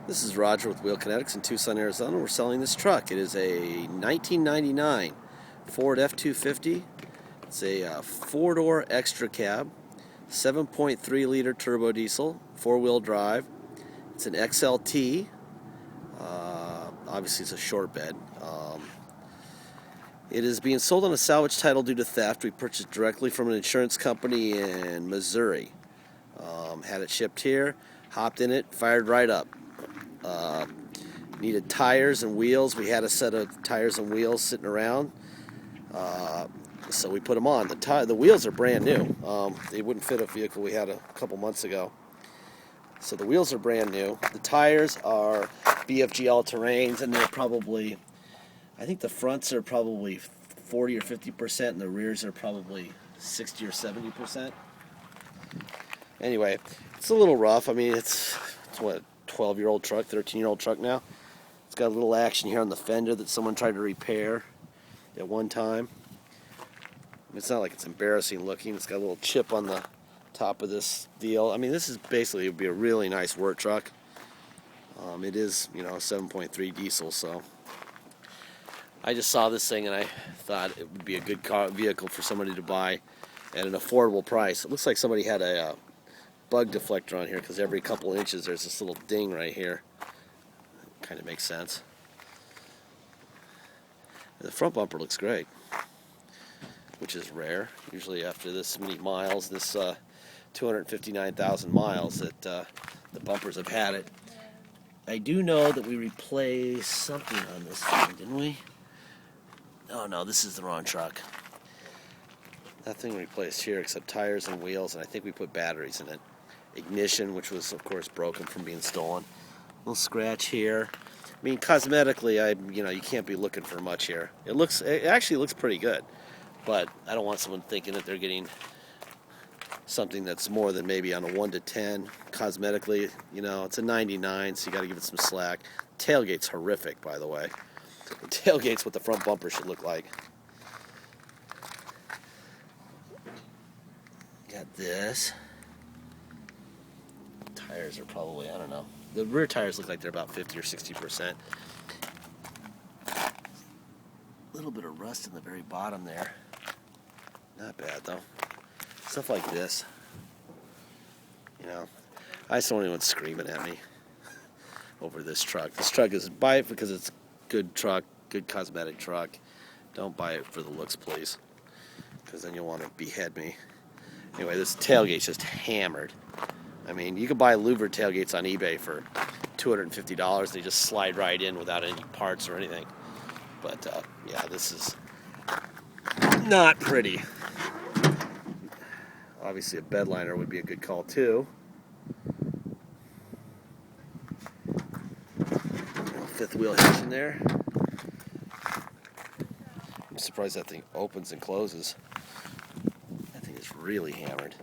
This is Roger with Wheel Kinetics in Tucson, Arizona. We're selling this truck. It is a 1999 Ford F250. It's a four-door extra cab, 7.3 liter turbo diesel, four-wheel drive. It's an XLT. Obviously, it's a short bed. It is being sold on a salvage title due to theft. We purchased directly from an insurance company in Missouri. Had it shipped here, hopped in it, fired right up. Needed tires and wheels. We had a set of tires and wheels sitting around, so we put them on. The wheels are brand new. They wouldn't fit a vehicle we had a couple months ago, so the wheels are brand new. The tires are BFG all-terrains, and they're probably, I think the fronts are probably 40 or 50%, and the rears are probably 60 or 70%. Anyway, it's a little rough. I mean, it's what, 12-year-old truck, 13-year-old truck now. It's got a little action here on the fender that someone tried to repair at one time. It's not like it's embarrassing looking. It's got a little chip on the top of this deal. I mean, this is basically, it would be a really nice work truck. It is, a 7.3 diesel, so I just saw this thing and I thought it would be a good vehicle for somebody to buy at an affordable price. It looks like somebody had a bug deflector on here, because every couple inches there's this little ding right here. Kind of makes sense. And the front bumper looks great, which is rare. Usually after this many miles, this 259,000 miles, that the bumpers have had it. I do know that we replaced something on this thing, didn't we? Oh no, this is the wrong truck. Nothing replaced here except tires and wheels, and I think we put batteries in it. Ignition, which was of course broken from being stolen. Little scratch here. I mean, cosmetically, you can't be looking for much here. It actually looks pretty good, but I don't want someone thinking that they're getting something that's more than maybe on a 1 to 10 cosmetically. It's a 99, so you got to give it some slack. Tailgate's horrific, by the way. The tailgate's what the front bumper should look like. Got this. Tires are probably, I don't know. The rear tires look like they're about 50 or 60%. A little bit of rust in the very bottom there. Not bad though. Stuff like this. I just don't want anyone screaming at me over this truck. This truck is, buy it because it's a good truck, good cosmetic truck. Don't buy it for the looks, please, because then you'll want to behead me. Anyway, this tailgate's just hammered. I mean, you can buy louvered tailgates on eBay for $250. They just slide right in without any parts or anything. But, yeah, this is not pretty. Obviously, a bed liner would be a good call, too. Fifth wheel hitch in there. I'm surprised that thing opens and closes. That thing is really hammered.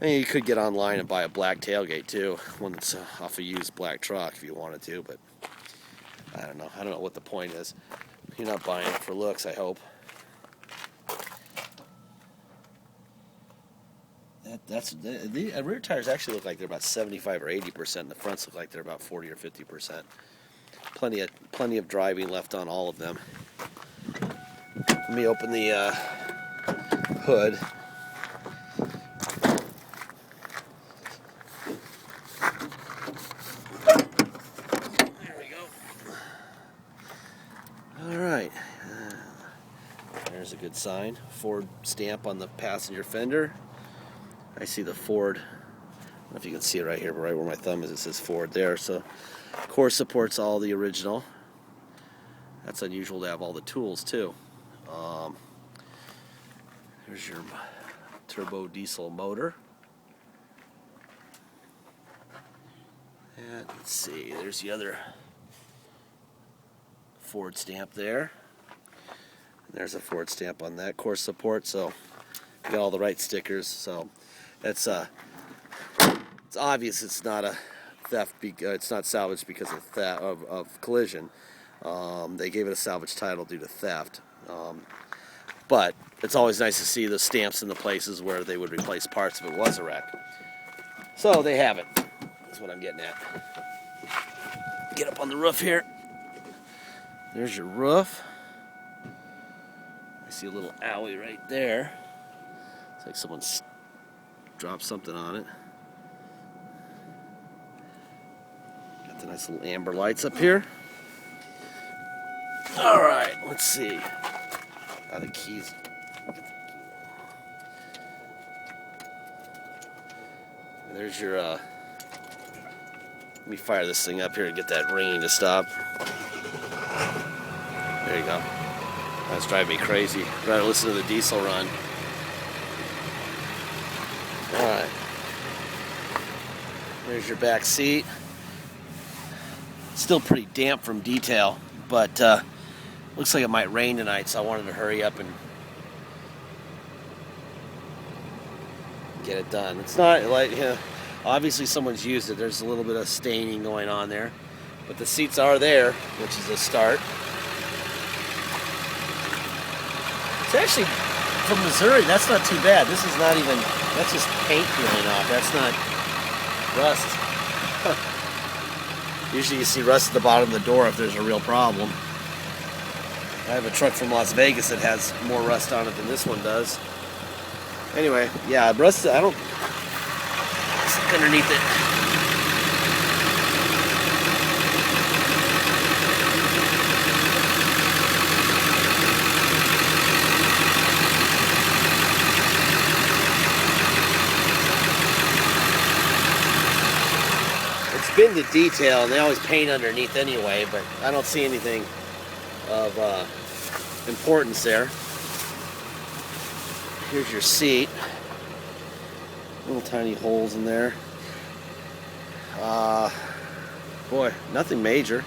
I mean, you could get online and buy a black tailgate too, one that's off a used black truck if you wanted to, but I don't know. I don't know what the point is. You're not buying it for looks, I hope. The rear tires actually look like they're about 75 or 80%, and the fronts look like they're about 40 or 50%. Plenty of driving left on all of them. Let me open the hood. Alright, there's a good sign. Ford stamp on the passenger fender. I see the Ford, I don't know if you can see it right here, but right where my thumb is, it says Ford there. So, of course, supports all the original. That's unusual to have all the tools, too. Here's your turbo diesel motor. And let's see, there's the other Ford stamp there. And there's a Ford stamp on that. Course support, so you got all the right stickers. So it's obvious it's not a theft. It's not salvaged because of theft of collision. They gave it a salvage title due to theft. But it's always nice to see the stamps in the places where they would replace parts if it was a wreck. So they have it. That's what I'm getting at. Get up on the roof here. There's your roof. I see a little alley right there. It's like someone's dropped something on it. Got the nice little amber lights up here. All right, let's see. The keys. There's your, let me fire this thing up here and get that ringing to stop. There you go. That's driving me crazy. I'd rather listen to the diesel run. Alright. There's your back seat. Still pretty damp from detail, but looks like it might rain tonight, so I wanted to hurry up and get it done. It's not like, obviously someone's used it. There's a little bit of staining going on there, but the seats are there, which is a start. It's actually, from Missouri, that's not too bad. This is not even, that's just paint peeling off. That's not rust. Usually you see rust at the bottom of the door if there's a real problem. I have a truck from Las Vegas that has more rust on it than this one does. Anyway, yeah, rust, I don't, let's look underneath it. It's been the detail, and they always paint underneath anyway, but I don't see anything of importance there. Here's your seat. Little tiny holes in there. Boy, nothing major.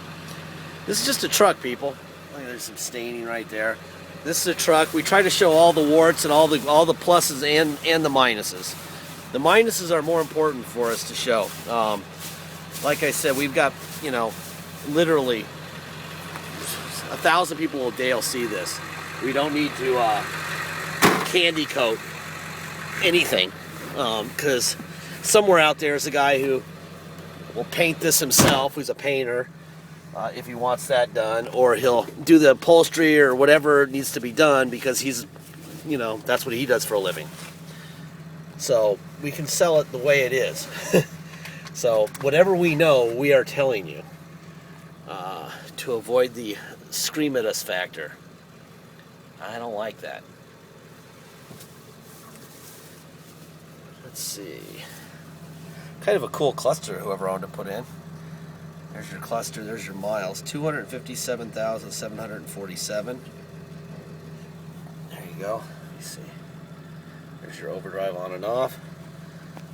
This is just a truck, people. Look, there's some staining right there. This is a truck. We try to show all the warts and all the pluses and the minuses. The minuses are more important for us to show. Like I said, we've got, literally 1,000 people a day will see this. We don't need to candy coat anything, because somewhere out there is a guy who will paint this himself, who's a painter, if he wants that done, or he'll do the upholstery or whatever needs to be done because he's, that's what he does for a living. So we can sell it the way it is. So whatever we know, we are telling you, to avoid the scream at us factor. I don't like that. Let's see. Kind of a cool cluster whoever owned it put in. There's your cluster, there's your miles. 257,747. There you go. Let me see. There's your overdrive on and off.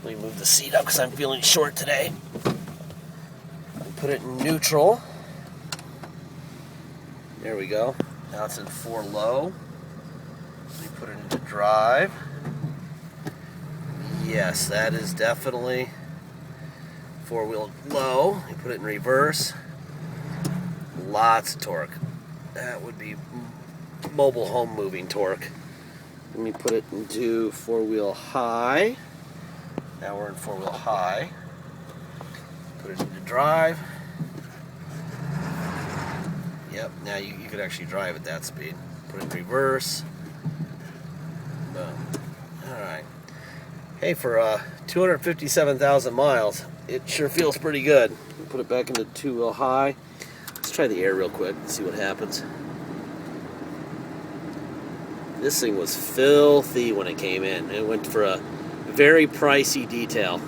Let me move the seat up because I'm feeling short today. Put it in neutral. There we go. Now it's in 4 low. Let me put it into drive. Yes, that is definitely 4-wheel low. Let me put it in reverse. Lots of torque. That would be mobile home moving torque. Let me put it into 4-wheel high. Now we're in 4-wheel high. Put it into drive. Yep, now you could actually drive at that speed. Put it in reverse. Boom. Alright. Hey, for 257,000 miles, it sure feels pretty good. Put it back into 2-wheel high. Let's try the air real quick and see what happens. This thing was filthy when it came in. It went for a very pricey detail.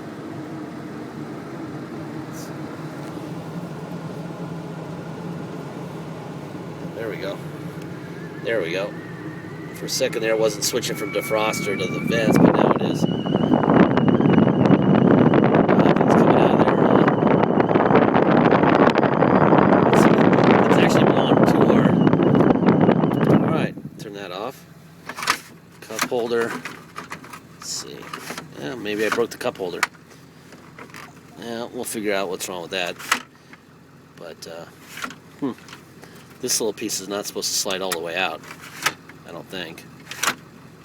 There we go. There we go. For a second there, I wasn't switching from defroster to the vents, but now it is. Nothing's coming out of there. Let's see. It's actually blowing too hard. Alright, turn that off. Cup holder. Let's see. Yeah, maybe I broke the cup holder. Yeah, we'll figure out what's wrong with that. But, this little piece is not supposed to slide all the way out. I don't think.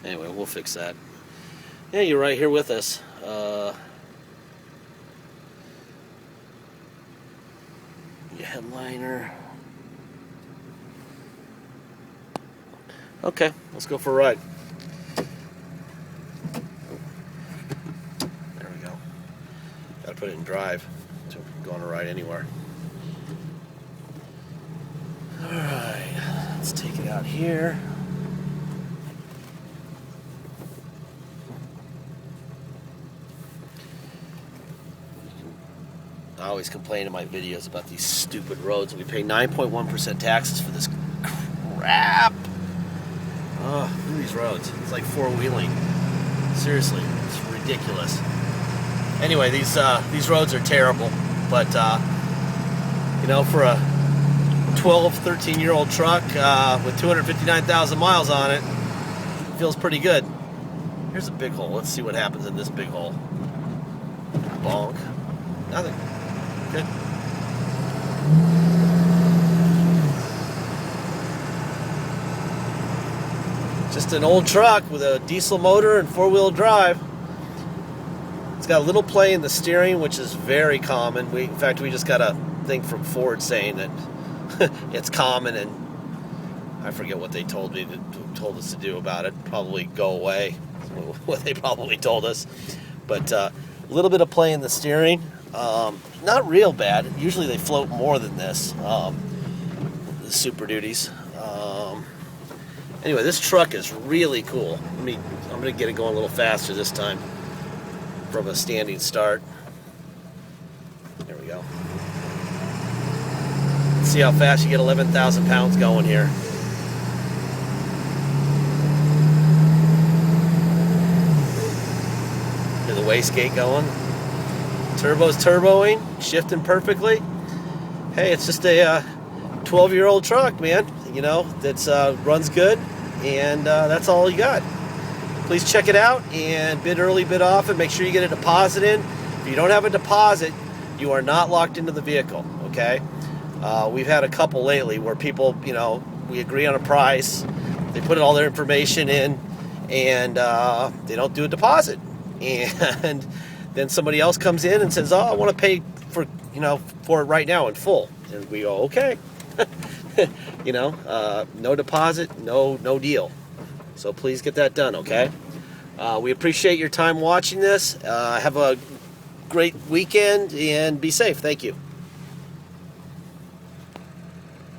Anyway, we'll fix that. Yeah, you're right here with us. Your headliner. Okay, let's go for a ride. There we go. Gotta put it in drive so we can go on a ride anywhere. Alright, let's take it out here. I always complain in my videos about these stupid roads. We pay 9.1% taxes for this crap. Oh, look at these roads. It's like four-wheeling. Seriously, it's ridiculous. Anyway, these roads are terrible. But, you know, for a 12, 13-year-old truck with 259,000 miles on it, it feels pretty good. Here's a big hole. Let's see what happens in this big hole. Bonk. Nothing. Good. Just an old truck with a diesel motor and four-wheel drive. It's got a little play in the steering, which is very common. In fact, we just got a thing from Ford saying that it's common, and I forget what they told us to do about it. Probably go away. That's what they probably told us. But a little bit of play in the steering. Not real bad. Usually they float more than this. The Super Duties. Anyway, this truck is really cool. I'm going to get it going a little faster this time from a standing start. There we go. Let's see how fast you get 11,000 pounds going here. Hear the wastegate going. Turbo's turboing, shifting perfectly. Hey, it's just a 12-year-old truck, man. You know, that's runs good, and that's all you got. Please check it out and bid early, bid often. Make sure you get a deposit in. If you don't have a deposit, you are not locked into the vehicle. Okay? We've had a couple lately where people, you know, we agree on a price, they put all their information in, and they don't do a deposit, and then somebody else comes in and says, "Oh, I want to pay for it right now in full," and we go, "Okay." You know, no deposit, no deal. So please get that done, okay? We appreciate your time watching this. Have a great weekend and be safe. Thank you.